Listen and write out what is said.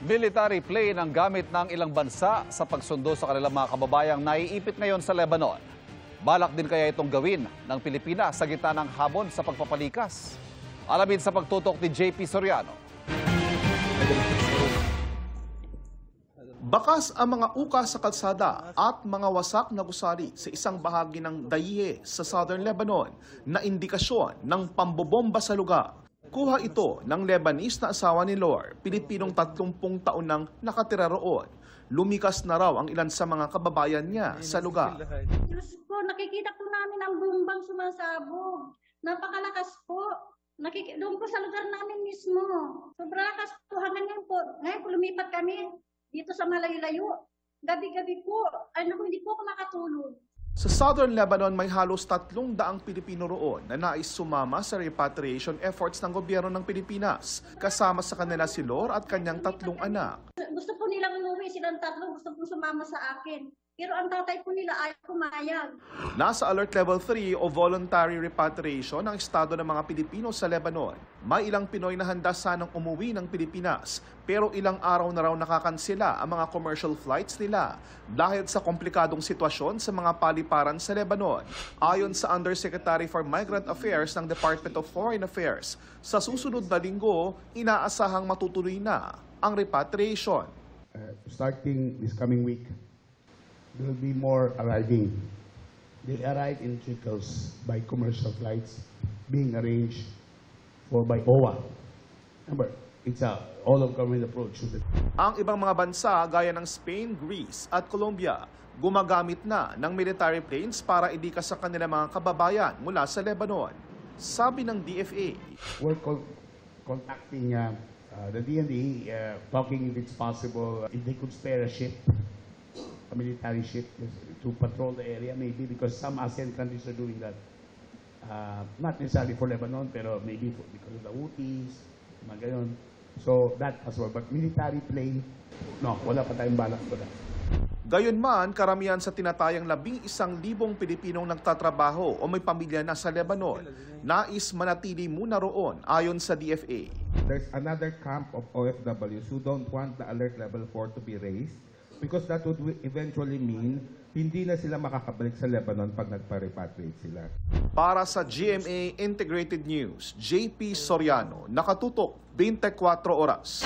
Military plane ang gamit ng ilang bansa sa pagsundo sa kanilang mga kababayang naiipit ngayon sa Lebanon. Balak din kaya itong gawin ng Pilipinas sa gitna ng hamon sa pagpapalikas? Alamin sa pagtutok ni JP Soriano. Bakas ang mga uka sa kalsada at mga wasak na gusali sa isang bahagi ng Dayeh sa Southern Lebanon na indikasyon ng pambobomba sa lugar. Kuha ito ng Lebanese na asawa ni Lor, Pilipinong 30 taon nang nakatira roon. Lumikas na raw ang ilan sa mga kababayan niya sa lugar. Diyos po, nakikita po namin ang bumbang sumasabog. Napakalakas po. Doon po sa lugar namin mismo. Sobrang lakas po hanggang ngayon po lumipat kami dito sa malayo-layo. Gabi-gabi po, hindi po ako makatulog. Sa Southern Lebanon, may halos 300 Pilipino roon na nais sumama sa repatriation efforts ng gobyerno ng Pilipinas. Kasama sa kanila si Lor at kanyang 3 anak. Gusto po nilang umuwi silang 3, gusto po sumama sa akin. Pero ang tatay po nila ay pumayag. Nasa Alert Level 3 o Voluntary Repatriation ang estado ng mga Pilipino sa Lebanon. May ilang Pinoy na handa sanang umuwi ng Pilipinas, pero ilang araw na raw nakakansela ang mga commercial flights nila dahil sa komplikadong sitwasyon sa mga paliparan sa Lebanon. Ayon sa Undersecretary for Migrant Affairs ng Department of Foreign Affairs, sa susunod na linggo, inaasahang matutuloy na ang repatriation. Starting this coming week, there will be more arriving. They arrive in trickles by commercial flights being arranged for by OWA. Remember, it's a all-of-government approach. Ang ibang mga bansa gaya ng Spain, Greece at Colombia gumagamit na ng military planes para idikas sa kanilang mga kababayan mula sa Lebanon. Sabi ng DFA, We're contacting the DND, talking if it's possible, if they could spare a ship, a military ship to patrol the area, maybe because some ASEAN countries are doing that. Not necessarily for Lebanon, pero maybe because of the Houthis, mga gayon. So that as well. But military plane, no, wala pa tayong balak ko na. Gayunman, karamihan sa tinatayang 11,000 Pilipinong nagtatrabaho o may pamilya na sa Lebanon, nais manatili muna roon ayon sa DFA. There's another camp of OFWs who don't want the alert level 4 to be raised because that would eventually mean hindi na sila makakabalik sa Lebanon pag nagpa-repatriate sila. Para sa GMA Integrated News, JP Soriano, nakatutok 24 oras.